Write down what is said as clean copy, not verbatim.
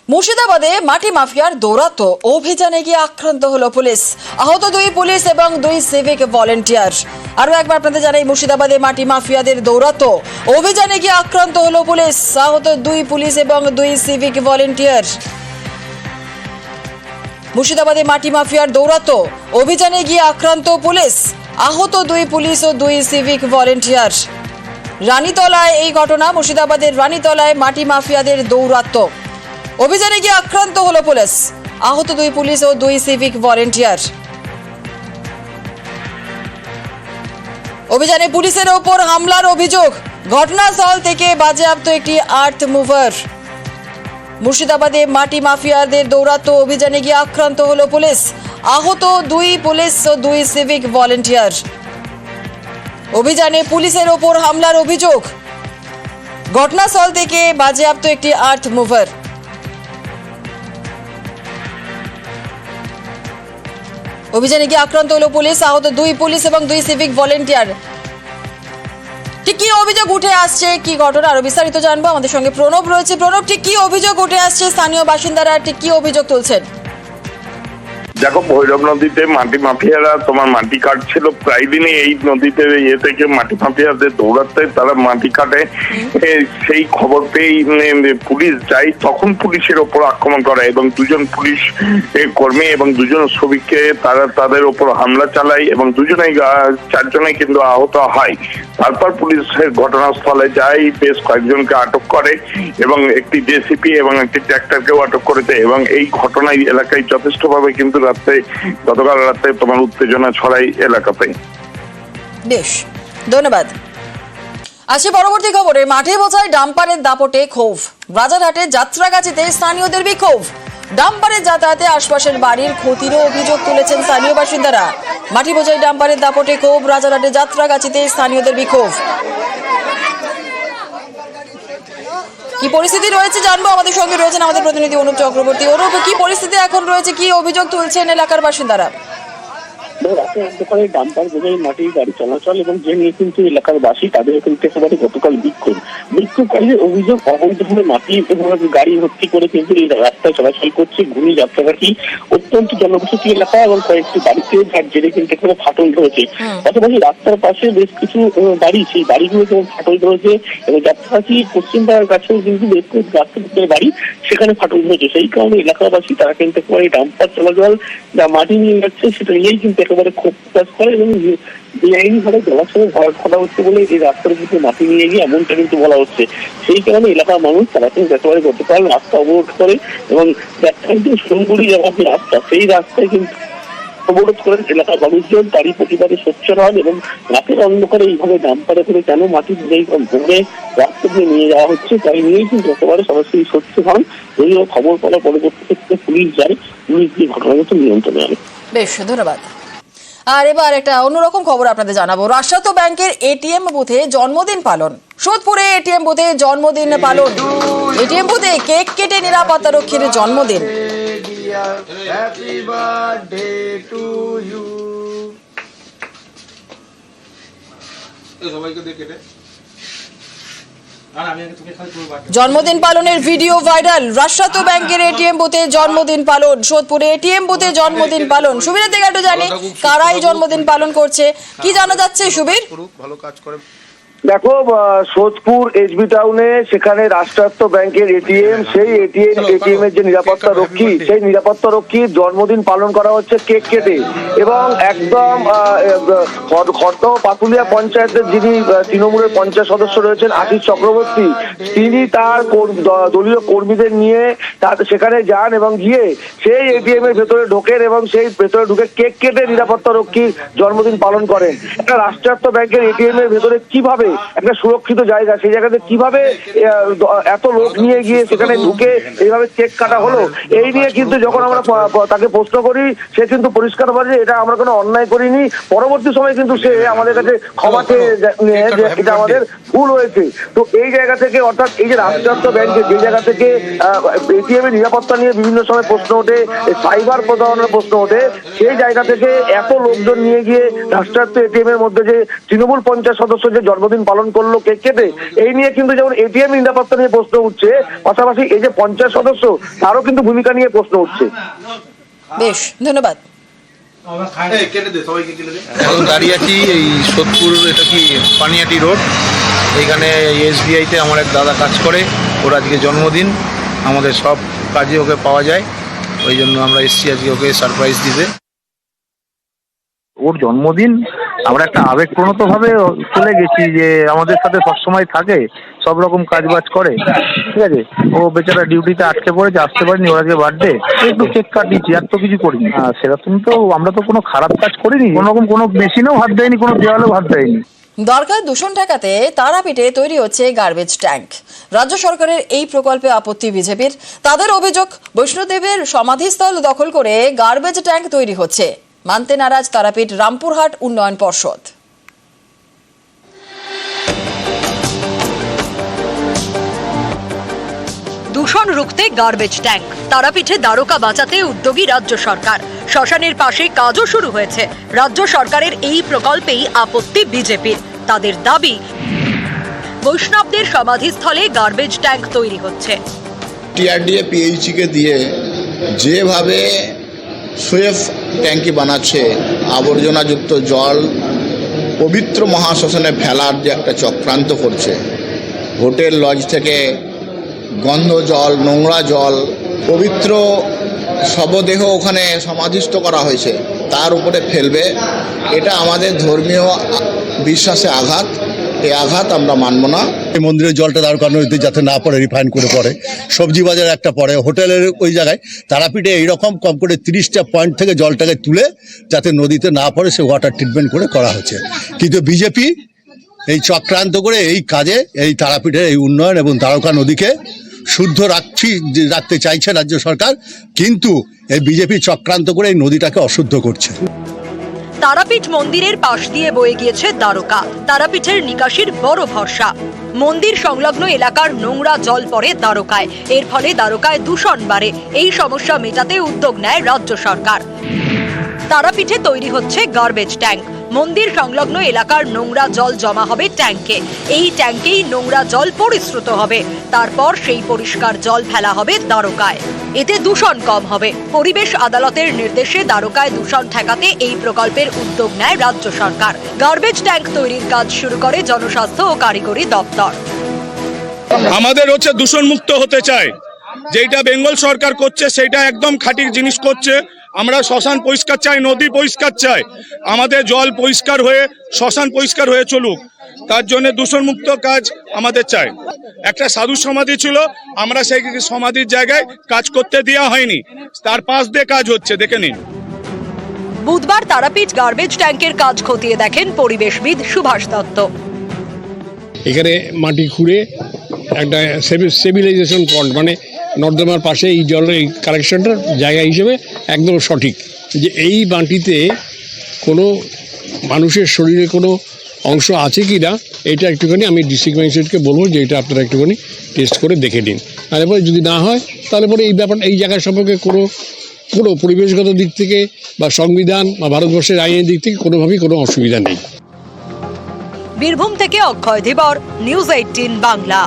মুর্শিদাবাদে মাটি মাফিয়ার দৌরাত্ম অভিযানে গিয়ে আক্রান্ত হলো পুলিশ। আহত 2 পুলিশ এবং 2 সিভিক ভলেন্টিয়ার। আরো একবার আপনাদের জানাই, মুর্শিদাবাদে মাটি মাফিয়াদের দৌরাত্ম অভিযানে গিয়ে আক্রান্ত হলো পুলিশ। আহত 2 পুলিশ এবং 2 সিভিক ভলেন্টিয়ার। মুর্শিদাবাদে মাটি মাফিয়ার দৌরাত্ম অভিযানে গিয়ে আক্রান্ত পুলিশ। আহত 2 পুলিশ ও 2 সিভিক ভলেন্টিয়ার। রানীতলায় এই ঘটনা, মুর্শিদাবাদের রানীতলায় মাটি মাফিয়াদের দৌরাত্ম অভিযানে গিয়ে আক্রান্ত হলো পুলিশ। আহত 2 পুলিশ ও 2 সিভিক ভলেন্টিয়ার। অভিযানে পুলিশের ওপর হামলার অভিযোগ, ঘটনাস্থল থেকে বাজেয়াপ্ত একটি আর্থ মুভার। মুর্শিদাবাদে মাটি মাফিয়াদের দৌরাত্ম অভিযানে গিয়ে আক্রান্ত হলো পুলিশ। আহত 2 পুলিশ ও 2 সিভিক ভলেন্টিয়ার। অভিযানে পুলিশের ওপর হামলার অভিযোগ, ঘটনাস্থল থেকে বাজেয়াপ্ত একটি আর্থ মুভার। অভিযানে গিয়ে আক্রান্ত হলো পুলিশ। আহত 2 পুলিশ এবং 2 সিভিক ভলেন্টিয়ার। ঠিক কি অভিযোগ উঠে আসছে, কি ঘটনা, আরো বিস্তারিত জানবো। আমাদের সঙ্গে প্রণব রয়েছে। প্রণব, ঠিক কি অভিযোগ উঠে আসছে, স্থানীয় বাসিন্দারা ঠিক কি অভিযোগ তুলছেন? দেখো, ভৈরব নদীতে মাটি মাফিয়ারা তোমার মাটি কাটছিল প্রায় দিনই। এই নদীতে থেকে মাটি মাফিয়াদের দৌড়াতে তারা মাটি কাটে, সেই খবর পেয়েই পুলিশ যায়। তখন পুলিশের ওপর আক্রমণ করে এবং 2 পুলিশ কর্মী এবং 2 শ্রমিককে তারা তাদের ওপর হামলা চালায় এবং 4 জনেই কিন্তু আহত হয়। তারপর পুলিশের ঘটনাস্থলে যায়, বেশ কয়েকজনকে আটক করে এবং একটি জেসিপি এবং একটি ট্র্যাক্টরকেও আটক করেছে। এবং এই ঘটনায় এলাকায় যথেষ্টভাবে কিন্তু গতকাল রাতে তোমার উত্তেজনা ছড়ায় এলাকাতে। বেশ, ধন্যবাদ। আসছে পরবর্তী খবরে। মাঠে বোঝাই ডাম্পারের দাপটে ক্ষোভ। রাজারহাটে যাত্রাগাছিতে স্থানীয়দের বিক্ষোভ। ডাম্পারের যাতায়াতে আশপাশের বাড়ির ক্ষতিরও অভিযোগ তুলেছেন স্থানীয় বাসিন্দারা। মাটি বোঝাই ডাম্পারের দাপটে ক্ষোভ। রাজারহাটে যাত্রাগাছিতে স্থানীয়দের বিক্ষোভ। কি পরিস্থিতি রয়েছে জানবো। আমাদের সঙ্গে রয়েছেন আমাদের প্রতিনিধি অনুপ চক্রবর্তী। অনুপ, কি পরিস্থিতি এখন রয়েছে, কি অভিযোগ তুলছেন এলাকার বাসিন্দারা? ডাম্পার বোঝাই মাটির গাড়ি চলাচল এবং যে নিয়ে কিন্তু এলাকার বাসী তাদের কিন্তু একেবারে গতকাল বিক্ষোভকারীদের অভিযোগ, অবৈধভাবে মাটি এবং গাড়ি ভর্তি করে কিন্তু এই রাস্তায় চলাচল করছে। ঘুরি যাত্রাঘাটি অত্যন্ত জনবসতি এলাকা এবং কয়েকটি বাড়িতে যার জেরে কিন্তু এখানে ফাটল ধরেছে। পাশাপাশি রাস্তার পাশে বেশ কিছু বাড়ি, সেই বাড়িগুলোতে ফাটল ধরেছে এবং যাত্রাঘাটি পশ্চিমবাংলার কাছেও কিন্তু বেশ কিছু রাস্তার বাড়ি, সেখানে ফাটল ধরেছে। সেই কারণে এলাকাবাসী তারা কিন্তু একেবারে ডাম্পার চলাচল যা মাটি নিয়ে যাচ্ছে সেটা নিয়েই কিন্তু একেবারে ক্ষোভ প্রকাশ করে এবং বেআইনিভাবে জলাশয়ে ভর করা হচ্ছে বলে এই রাস্তার ভিতরে মাটি নিয়ে গিয়ে এমনটা কিন্তু বলা হচ্ছে। সেই কারণে এলাকার মানুষ তারা কিন্তু একেবারে গতকাল রাস্তা অবরোধ করে এবং সোমগুড়ি যাওয়ার যে রাস্তা, সেই রাস্তায় কিন্তু অবরোধ করেন এলাকার মানুষজন। তারই প্রতিবাদে সোচ্চার হন এবং রাতের অন্ধকারে এইভাবে ডাম্পারে করে কেন মাটি ভরে রাস্তা দিয়ে নিয়ে যাওয়া হচ্ছে তাই নিয়েই কিন্তু একেবারে সরাসরি সোচ্চার হন। যদিও খবর পাওয়ার পরবর্তী ক্ষেত্রে পুলিশ যায়, পুলিশ দিয়ে ঘটনাগত নিয়ন্ত্রণে আনে। বেশ, ধন্যবাদ। আর এবার একটা অন্যরকম খবর আপনাদের জানাবো। রাষ্ট্রায়ত্ত ব্যাংকের এটিএম বুথে জন্মদিন পালন। সোদপুরে এটিএম বুথে জন্মদিন পালন। এটিএম বুথে কেক কেটে নিরাপত্তারক্ষীর জন্মদিন। জন্মদিন পালনের ভিডিও ভাইরাল। রাষ্ট্রায়ত্ত ব্যাংকের এটিএম বুথে জন্মদিন পালন। সোদপুরে এটিএম বুথে জন্মদিন পালন। সুবীরের থেকে একটু জানি কারাই জন্মদিন পালন করছে, কি জানা যাচ্ছে সুবীর? ভালো কাজ করে। দেখো, সোদপুর এসবি টাউনে সেখানে রাষ্ট্রায়ত্ত ব্যাংকের এটিএম, সেই এটিএম এর যে নিরাপত্তা রক্ষী, সেই নিরাপত্তা রক্ষীর জন্মদিন পালন করা হচ্ছে কেক কেটে। এবং একদম খড়দহ পাতুলিয়া পঞ্চায়েতের যিনি তৃণমূলের পঞ্চায়েত সদস্য রয়েছেন আশিস চক্রবর্তী, তিনি তার দলীয় কর্মীদের নিয়ে সেখানে যান এবং গিয়ে সেই এটিএম এর ভেতরে ঢোকেন এবং সেই ভেতরে ঢুকে কেক কেটে নিরাপত্তা রক্ষীর জন্মদিন পালন করেন। একটা রাষ্ট্রায়ত্ত ব্যাংকের এটিএম এর ভেতরে কিভাবে একটা সুরক্ষিত জায়গা, সেই জায়গাতে কিভাবে এত লোক নিয়ে গিয়ে সেখানে ঢুকে এইভাবে কেক কাটা হলো, এই নিয়ে কিন্তু যখন আমরা তাকে প্রশ্ন করি, সে কিন্তু পরিষ্কার বলে যে এটা আমরা কোনো অন্যায় করিনি। পরবর্তী সময় কিন্তু সে আমাদের কাছে ক্ষমা চেয়ে নিয়ে যে এটা আমাদের ভুল হয়েছে। তো এই জায়গা থেকে, অর্থাৎ এই যে রাষ্ট্রায়ত্ত ব্যাংকে যে জায়গা থেকে এটিএম এর নিরাপত্তা নিয়ে বিভিন্ন সময় প্রশ্ন ওঠে, সাইবার প্রতারণার প্রশ্ন ওঠে, সেই জায়গা থেকে এত লোকজন নিয়ে গিয়ে রাষ্ট্রায়ত্ত এটিএম এর মধ্যে যে তৃণমূল পঞ্চায়েত সদস্য যে জন্মদিন পালন করলো কেক কেটে, এই নিয়ে কিন্তু যেমন এটিএম নিরাপত্তা নিয়ে প্রশ্ন উঠছে, পাশাপাশি এই যে পঞ্চায়েত সদস্য তারও কিন্তু ভূমিকা নিয়ে প্রশ্ন উঠছে। বেশ, ধন্যবাদ। এখন দাঁড়িয়ে আছি এই সোদপুর, এটা কি পানিয়াটি রোড, এইখানে এসবিআইতে আমার এক দাদা কাজ করে, ওর আজকে জন্মদিন, আমাদের সব কাজে ওকে পাওয়া যায়, ওই জন্য আমরা এসছি আজকে ওকে সারপ্রাইজ দিতে। ওর জন্মদিন, আমরা একটা আবেগপ্রণত ভাবে চলে গেছি যে আমাদের সাথে সবসময় থাকে, সব রকম কাজ বাজ করে, ঠিক আছে। ও বেচারা ডিউটিতে আটকে পড়েছে, আসতে পারিনি, ওর আজকে বার্থডে, একটু কেক কাটিয়েছি, আর তো কিছু করিনি। সেরকম তো আমরা তো কোনো খারাপ কাজ করিনি, কোনো রকম কোনো মেশিনেও হাত দেয়নি, কোনো দেওয়ালেও হাত দেয়নি। দরকার দূষণ ঠেকাতে তারাপীঠে তৈরি হচ্ছে গার্বেজ ট্যাঙ্ক। রাজ্য সরকারের এই প্রকল্পে আপত্তি বিজেপির। তাদের অভিযোগ, বৈষ্ণোদেবের সমাধিস্থল দখল করে গার্বেজ ট্যাঙ্ক তৈরি হচ্ছে। মানতে নারাজ তারাপীঠ রামপুরহাট উন্নয়ন পর্ষদ। দূষণ রুখতে গার্বেজ ট্যাঙ্ক, তারাপীঠে দ্বারকা বাঁচাতে উদ্যোগী রাজ্য সরকার। শ্মশানের পাশে কাজও শুরু হয়েছে। রাজ্য সরকারের এই প্রকল্পেই আপত্তি বিজেপির। তাদের দাবি, বৈষ্ণবদের সমাধিস্থলে গার্বেজ ট্যাঙ্ক তৈরি হচ্ছে। টিআরডিএ পিএইচকে দিয়ে যেভাবে সুয়েফ ট্যাঙ্কি বানাচ্ছে, আবর্জনাযুক্ত জল পবিত্র মহাশ্মশানে ফেলার যে একটা চক্রান্ত করছে, হোটেল লজ থেকে গন্ধ জল, নোংরা জল, পবিত্র শবদেহ ওখানে সমাধিস্থ করা হয়েছে, তার উপরে ফেলবে, এটা আমাদের ধর্মীয় বিশ্বাসে আঘাত। এই আঘাত আমরা মানব না। এই মন্দিরের জলটা দ্বারকা নদীতে যাতে না পড়ে, রিফাইন করে পড়ে, সবজি বাজার একটা পড়ে, হোটেলের ওই জায়গায়, তারাপীঠে এইরকম কম করে 30টা পয়েন্ট থেকে জলটাকে তুলে যাতে নদীতে না পড়ে সে ওয়াটার ট্রিটমেন্ট করে করা হচ্ছে। কিন্তু বিজেপি এই চক্রান্ত করে এই কাজে এই তারাপীঠের এই উন্নয়ন এবং দ্বারকা নদীকে শুদ্ধ রাখতে চাইছে রাজ্য সরকার, কিন্তু এই বিজেপি চক্রান্ত করে এই নদীটাকে অশুদ্ধ করছে। তারাপীঠ মন্দিরের পাশ দিয়ে বয়ে গিয়েছে দ্বারকা, তারাপীঠের নিকাশির বড় ভরসা। মন্দির সংলগ্ন এলাকার নোংরা জল পড়ে দ্বারকায়, এর ফলে দ্বারকায় দূষণ বাড়ে। এই সমস্যা মেটাতে উদ্যোগ নেয় রাজ্য সরকার। তারাপীঠে তৈরি হচ্ছে গার্বেজ ট্যাঙ্ক। মন্দির সংলগ্ন এলাকার নোংরা জল জমা হবে ট্যাঙ্কে। এই ট্যাঙ্কেই নোংরা জল পরিশ্রুত হবে, তারপর সেই পরিষ্কার জল ফেলা হবে দ্বারকায়। এতে দূষণ কম হবে। পরিবেশ আদালতের নির্দেশে দ্বারকায় দূষণ ঠেকাতে এই প্রকল্পের উদ্যোগ নেয় রাজ্য সরকার। গার্বেজ ট্যাঙ্ক তৈরির কাজ শুরু করে জনস্বাস্থ্য ও কারিগরি দপ্তর। আমাদের হচ্ছে দূষণ মুক্ত হতে চায়, যেটা বেঙ্গল সরকার করছে সেটা একদম খাঁটি জিনিস করছে। আমরা শ্মশান পরিষ্কার চাই, নদী পরিষ্কার চাই, আমাদের জল পরিষ্কার হয়ে শ্মশান পরিষ্কার হয়ে চলুক, তার জন্য দূষণমুক্ত কাজ আমাদের চাই। একটা সাধু সমাধি ছিল, আমরা সেই সমাধির জায়গায় কাজ করতে দেওয়া হয়নি, তার পাশ দিয়ে কাজ হচ্ছে, দেখে নিন। বুধবার তারাপীঠ গার্বেজ ট্যাঙ্কের কাজ খতিয়ে দেখেন পরিবেশবিদ সুভাষ দত্ত। এখানে মাটি খুঁড়ে একটা স্টেবিলাইজেশন পয়েন্ট, মানে নর্দমার পাশে এই জলের এই কালেকশনটার জায়গা হিসেবে একদম সঠিক, যে এই মাটিতে কোনো মানুষের শরীরে কোনো অংশ আছে কি না, এটা একটুখানি আমি ডিস্ট্রিক্ট ম্যাজিস্ট্রেটকে বলবো যে এটা আপনারা একটুখানি টেস্ট করে দেখে নিন। তারপরে যদি না হয় তাহলে পরে এই ব্যাপারটা, এই জায়গা সম্পর্কে কোনো পরিবেশগত দিক থেকে বা সংবিধান বা ভারতবর্ষের আইনের দিক থেকে কোনোভাবেই কোনো অসুবিধা নেই। বীরভূম থেকে অক্ষয় ধীবর, নিউজ 18 বাংলা।